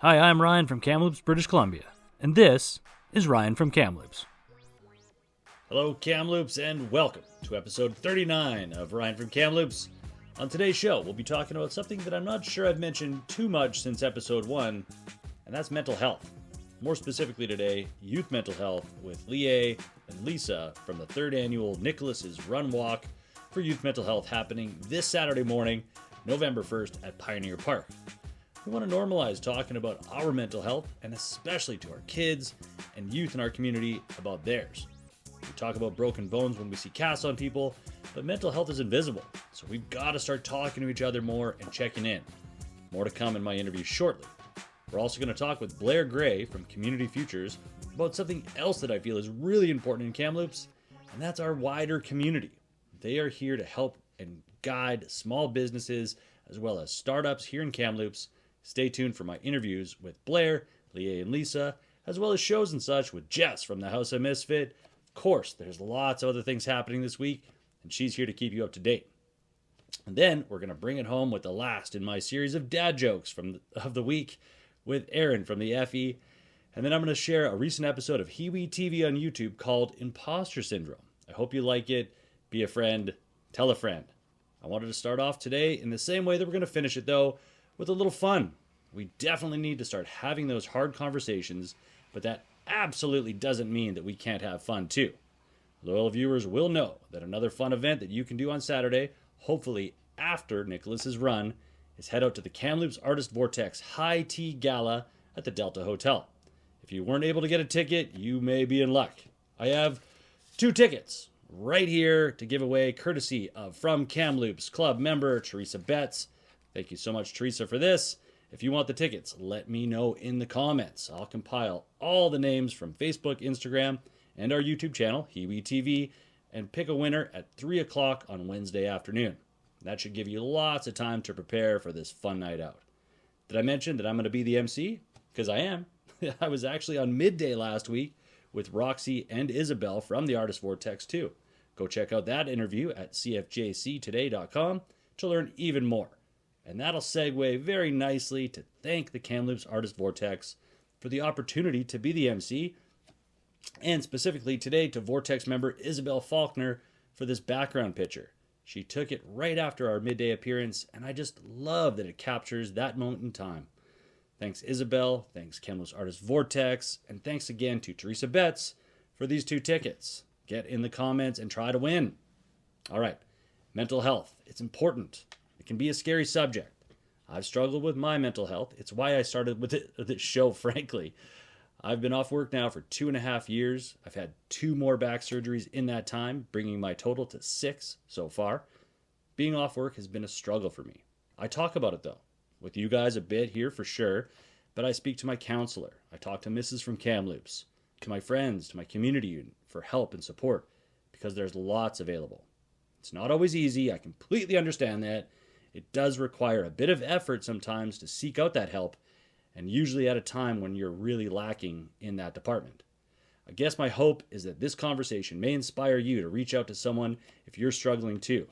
Hi, I'm Ryan from Kamloops, British Columbia, and this is Ryan from Kamloops. Hello, Kamloops, and welcome to episode 39 of Ryan from Kamloops. On today's show, we'll be talking about something that I'm not sure I've mentioned too much since episode 1, and that's mental health. More specifically today, youth mental health with Rie and Lisa from the 3rd annual Nicholas's Run Walk for Youth Mental Health happening this Saturday morning, November 1st at Pioneer Park. We want to normalize talking about our mental health, and especially to our kids and youth in our community about theirs. We talk about broken bones when we see casts on people, but mental health is invisible, so we've got to start talking to each other more and checking in. More to come in my interview shortly. We're also going to talk with Blair Grey from Community Futures about something else that I feel is really important in Kamloops, and that's our wider community. They are here to help and guide small businesses as well as startups here in Kamloops. Stay tuned for my interviews with Blair, Rie, and Lisa, as well as shows and such with Jess from the Haus of Misfit. Of course, there's lots of other things happening this week, and she's here to keep you up to date. And then we're going to bring it home with the last in my series of dad jokes of the week with Arron from the Effie. And then I'm going to share a recent episode of Hiwi TV on YouTube called Imposter Syndrome. I hope you like it. Be a friend. Tell a friend. I wanted to start off today in the same way that we're going to finish it, though, with a little fun. We definitely need to start having those hard conversations, but that absolutely doesn't mean that we can't have fun too. Loyal viewers will know that another fun event that you can do on Saturday, hopefully after Nicholas's run, is head out to the Kamloops Artist Vortex High Tea Gala at the Delta Hotel. If you weren't able to get a ticket, you may be in luck. I have 2 tickets right here to give away, courtesy of From Kamloops Club member Teresa Betts. Thank you so much, Teresa, for this. If you want the tickets, let me know in the comments. I'll compile all the names from Facebook, Instagram, and our YouTube channel, Hiwi TV, and pick a winner at 3 o'clock on Wednesday afternoon. That should give you lots of time to prepare for this fun night out. Did I mention that I'm going to be the MC? Because I am. I was actually on midday last week with Roxy and Isabel from the Artist Vortex too. Go check out that interview at cfjctoday.com to learn even more. And that'll segue very nicely to thank the Kamloops Artist Vortex for the opportunity to be the MC, and specifically today to Vortex member Isabel Faulkner for this background picture. She took it right after our midday appearance, and I just love that it captures that moment in time. Thanks Isabel, thanks Kamloops Artist Vortex, and thanks again to Teresa Betts for these 2 tickets. Get in the comments and try to win. All right, mental health, it's important. It can be a scary subject. I've struggled with my mental health. It's why I started with this show, frankly. I've been off work now for 2.5 years. I've had 2 more back surgeries in that time, bringing my total to 6 so far. Being off work has been a struggle for me. I talk about it, though, with you guys a bit here for sure, but I speak to my counselor. I talk to Mrs. from Kamloops, to my friends, to my community unit for help and support, because there's lots available. It's not always easy. I completely understand that. It does require a bit of effort sometimes to seek out that help, and usually at a time when you're really lacking in that department. I guess my hope is that this conversation may inspire you to reach out to someone if you're struggling too.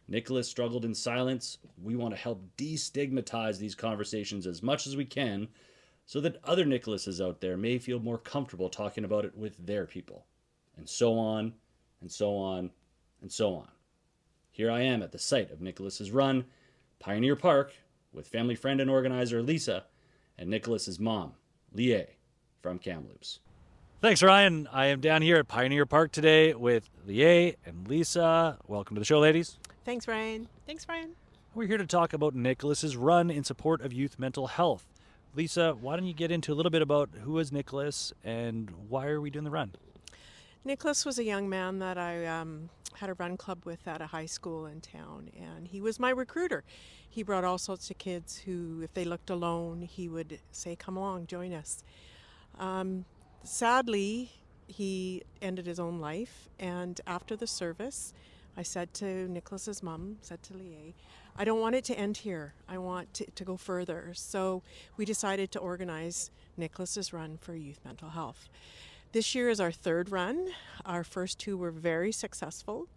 Nicholas struggled in silence. We want to help destigmatize these conversations as much as we can so that other Nicholases out there may feel more comfortable talking about it with their people. And so on, and so on, and so on. Here I am at the site of Nicholas's run, Pioneer Park, with family friend and organizer Lisa and Nicholas's mom, Rie, from Kamloops. Thanks, Ryan. I am down here at Pioneer Park today with Rie and Lisa. Welcome to the show, ladies. Thanks, Ryan. Thanks, Ryan. We're here to talk about Nicholas's run in support of youth mental health. Lisa, why don't you get into a little bit about who is Nicholas and why are we doing the run? Nicholas was a young man that I had a run club with at a high school in town, and he was my recruiter. He brought all sorts of kids who, if they looked alone, he would say, "Come along, join us." Sadly, he ended his own life, and after the service, I said to Nicholas's mom, said to Lie, I don't want it to end here. I want to go further. So we decided to organize Nicholas's Run for Youth Mental Health. This year is our 3rd run. Our first 2 were very successful,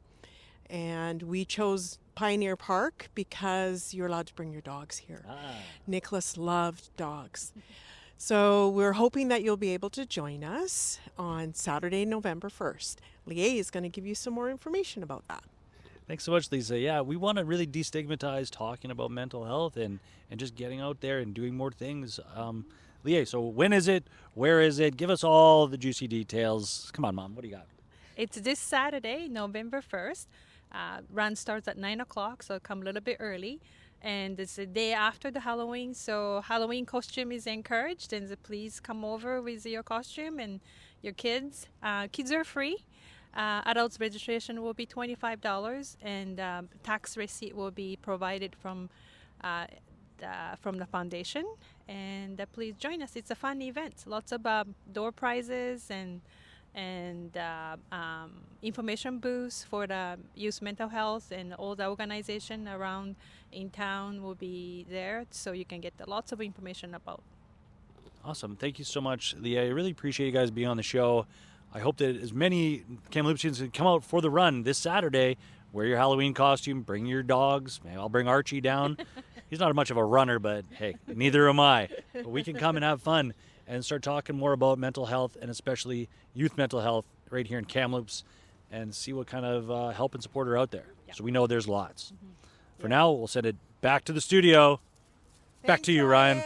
and we chose Pioneer Park because you're allowed to bring your dogs here. Nicholas loved dogs. So we're hoping that you'll be able to join us on Saturday, November 1st. Lie is going to give you some more information about that. Thanks so much, Lisa. Yeah, we want to really destigmatize talking about mental health and just getting out there and doing more things. Lie, so when is it? Where is it? Give us all the juicy details. Come on, Mom. What do you got? It's this Saturday, November 1st. Run starts at 9 o'clock, so come a little bit early. And it's the day after the Halloween, so Halloween costume is encouraged. And please come over with your costume and your kids. Kids are free. Adults registration will be $25, and tax receipt will be provided from the foundation. And please join us. It's a fun event. Lots of door prizes and information booths for the youth mental health, and all the organization around in town will be there, so you can get lots of information about. Awesome. Thank you so much, Leah. I really appreciate you guys being on the show. I hope that as many Kamloopsians can come out for the run this Saturday. Wear your Halloween costume. Bring your dogs. Maybe I'll bring Archie down. He's not much of a runner, but hey, neither am I. But we can come and have fun and start talking more about mental health, and especially youth mental health right here in Kamloops, and see what kind of help and support are out there. So we know there's lots. For now, we'll send it back to the studio. Back to you, Ryan.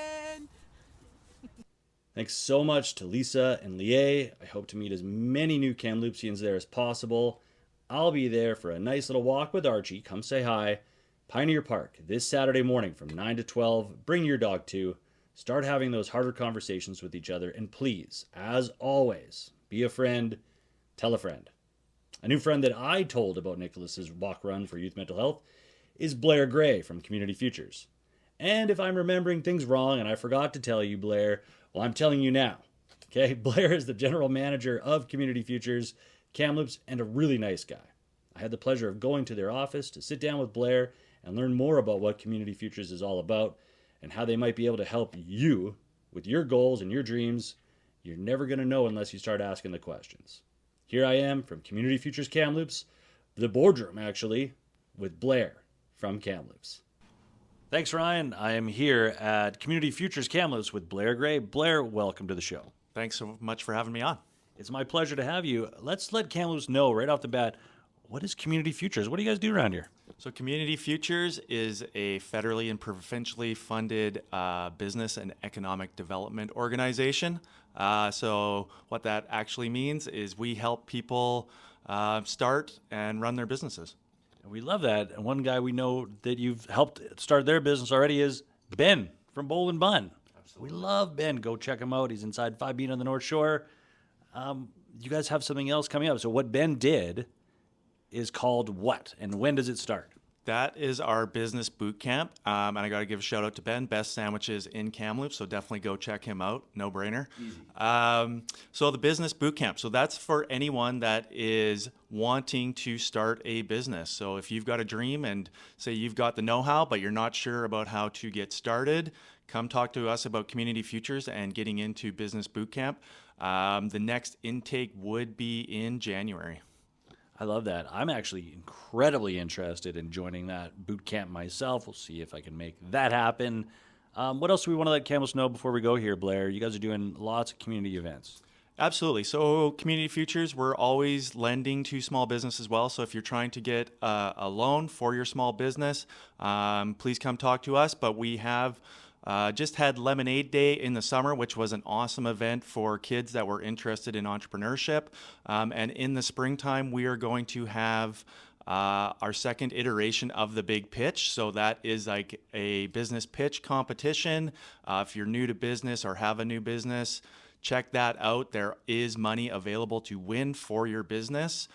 Thanks so much to Lisa and Lie. I hope to meet as many new Kamloopsians there as possible. I'll be there for a nice little walk with Archie. Come say hi. Pioneer Park this Saturday morning from 9 to 12. Bring your dog too. Start having those harder conversations with each other. And please, as always, be a friend. Tell a friend. A new friend that I told about Nicholas's walk run for youth mental health is Blair Grey from Community Futures. And if I'm remembering things wrong and I forgot to tell you, Blair, well, I'm telling you now. Okay, Blair is the general manager of Community Futures Kamloops and a really nice guy. I had the pleasure of going to their office to sit down with Blair and learn more about what Community Futures is all about and how they might be able to help you with your goals and your dreams. You're never going to know unless you start asking the questions. Here I am from Community Futures Kamloops, the boardroom actually, with Blair from Kamloops. Thanks, Ryan. I am here at Community Futures Kamloops with Blair Grey. Blair, welcome to the show. Thanks so much for having me on. It's my pleasure to have you. Let's let Kamloops know right off the bat, what is Community Futures? What do you guys do around here? So Community Futures is a federally and provincially funded business and economic development organization. So what that actually means is we help people start and run their businesses. We love that. And one guy we know that you've helped start their business already is Ben from Bowl and Bun. Absolutely. We love Ben. Go check him out. He's inside 5 Bean on the North Shore. You guys have something else coming up. So what Ben did is called what? And when does it start? That is our business boot camp. And I got to give a shout out to Ben. Best sandwiches in Kamloops. So definitely go check him out. No brainer. So the business boot camp. So that's for anyone that is wanting to start a business. So if you've got a dream and say you've got the know-how, but you're not sure about how to get started, come talk to us about Community Futures and getting into business boot camp. The next intake would be in January. I love that. I'm actually incredibly interested in joining that boot camp myself. We'll see if I can make that happen. What else do we want to let Kamloops know before we go here, Blair? You guys are doing lots of community events. Absolutely. So Community Futures, we're always lending to small business as well. So if you're trying to get a loan for your small business, please come talk to us. But we have just had Lemonade Day in the summer, which was an awesome event for kids that were interested in entrepreneurship. And in the springtime, we are going to have our second iteration of the Big Pitch. So that is like a business pitch competition. If you're new to business or have a new business, check that out. There is money available to win for your business.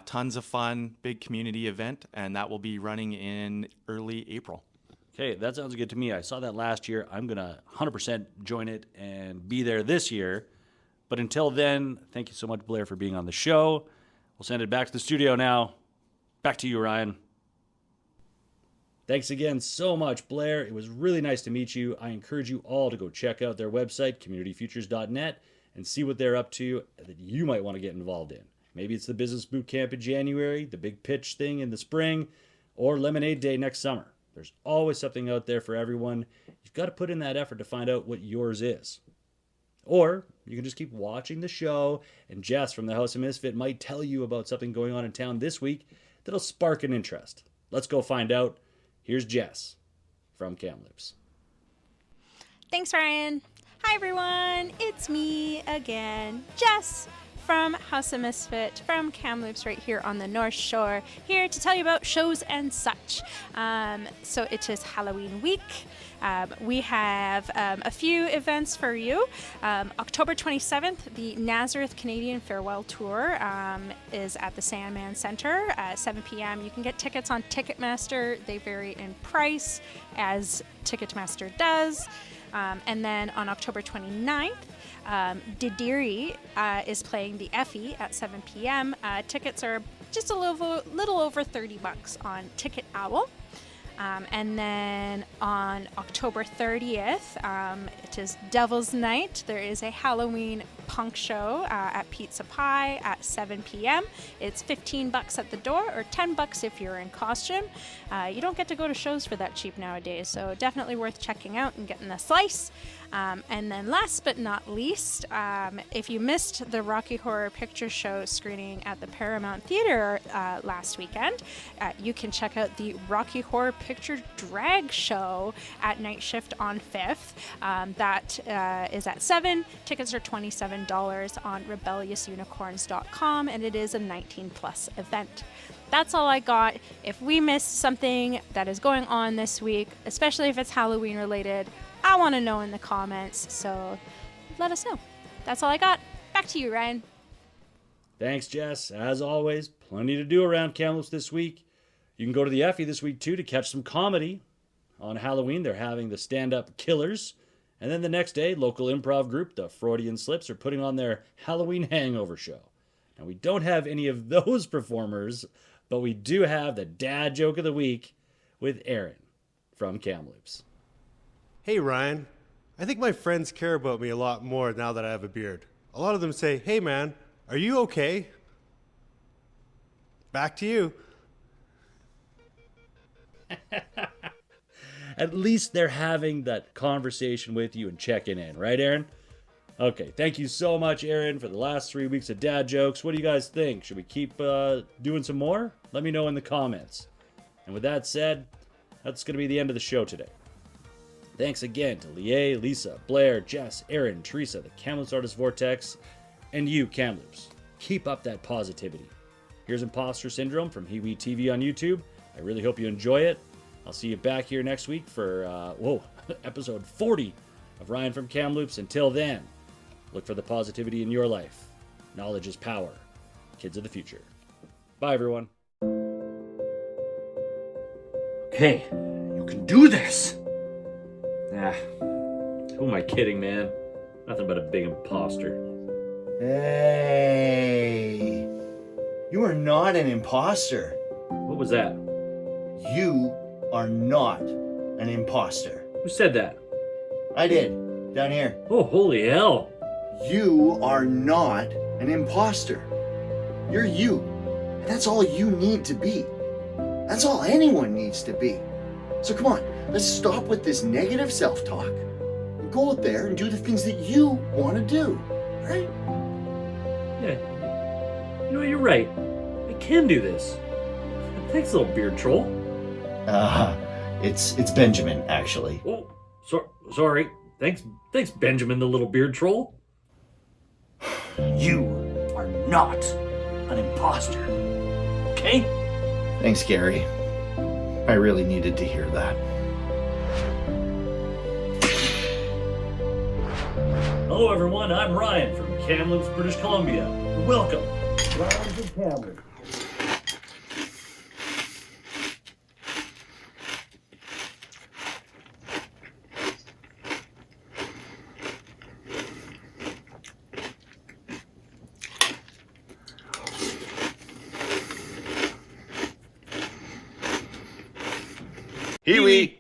Tons of fun, big community event, and that will be running in early April. Okay, that sounds good to me. I saw that last year. I'm going to 100% join it and be there this year. But until then, thank you so much, Blair, for being on the show. We'll send it back to the studio now. Back to you, Ryan. Thanks again so much, Blair. It was really nice to meet you. I encourage you all to go check out their website, communityfutures.net, and see what they're up to that you might want to get involved in. Maybe it's the business boot camp in January, the big pitch thing in the spring, or Lemonade Day next summer. There's always something out there for everyone. You've got to put in that effort to find out what yours is. Or you can just keep watching the show, and Jess from the Haus of Misfit might tell you about something going on in town this week that'll spark an interest. Let's go find out. Here's Jess from Kamloops. Thanks, Ryan. Hi, everyone. It's me again, Jess from Haus of Misfit from Kamloops right here on the North Shore, here to tell you about shows and such. So it is Halloween week. We have a few events for you. October 27th, the Nazareth Canadian Farewell Tour is at the Sandman Centre at 7 p.m. You can get tickets on Ticketmaster. They vary in price, as Ticketmaster does. And then on October 29th, Didiri is playing the Effie at 7 p.m. Tickets are just a little over $30 on Ticket Owl. And then on October 30th, it is Devil's Night. There is a Halloween punk show at Pizza Pie at 7 p.m. It's $15 at the door, or $10 if you're in costume. You don't get to go to shows for that cheap nowadays, so definitely worth checking out and getting a slice. And then last but not least, if you missed the Rocky Horror Picture Show screening at the Paramount Theater last weekend, you can check out the Rocky Horror Picture Drag Show at Night Shift on 5th. That is at 7. Tickets are $27 on rebelliousunicorns.com, and it is a 19+ event. That's all I got. If we missed something that is going on this week, especially if it's Halloween related, I want to know in the comments, so let us know. That's all I got. Back to you, Ryan. Thanks, Jess. As always, plenty to do around Kamloops this week. You can go to the Effie this week, too, to catch some comedy. On Halloween, they're having the stand-up Killers. And then the next day, local improv group, the Freudian Slips, are putting on their Halloween Hangover show. Now, we don't have any of those performers, but we do have the dad joke of the week with Arron from Kamloops. Hey Ryan, I think my friends care about me a lot more now that I have a beard. A lot of them say, hey man, are you okay? Back to you. At least they're having that conversation with you and checking in, right, Arron? Okay, thank you so much, Arron, for the last 3 weeks of dad jokes. What do you guys think? Should we keep doing some more? Let me know in the comments. And with that said, that's going to be the end of the show today. Thanks again to Rie Lisa, Blair, Jess, Arron, Teresa, the Kamloops Artist Vortex, and you, Kamloops. Keep up that positivity. Here's Imposter Syndrome from Hiwi TV on YouTube. I really hope you enjoy it. I'll see you back here next week for, episode 40 of Ryan from Kamloops. Until then, look for the positivity in your life. Knowledge is power. Kids of the future. Bye, everyone. Okay, you can do this. Who am I kidding, man? Nothing but a big imposter. Hey, you are not an imposter. What was that? You are not an imposter. Who said that? I did, down here. Oh, holy hell. You are not an imposter. You're you. And that's all you need to be. That's all anyone needs to be. So come on, let's stop with this negative self-talk and go out there and do the things that you want to do, right? Yeah, you know, you're right. I can do this. Thanks, little beard troll. It's Benjamin, actually. Oh, sorry. Thanks, Benjamin, the little beard troll. You are not an imposter. Okay? Thanks, Gary. I really needed to hear that. Hello, everyone. I'm Ryan from Kamloops, British Columbia. Welcome. Ryan from Kamloops. Hiwi!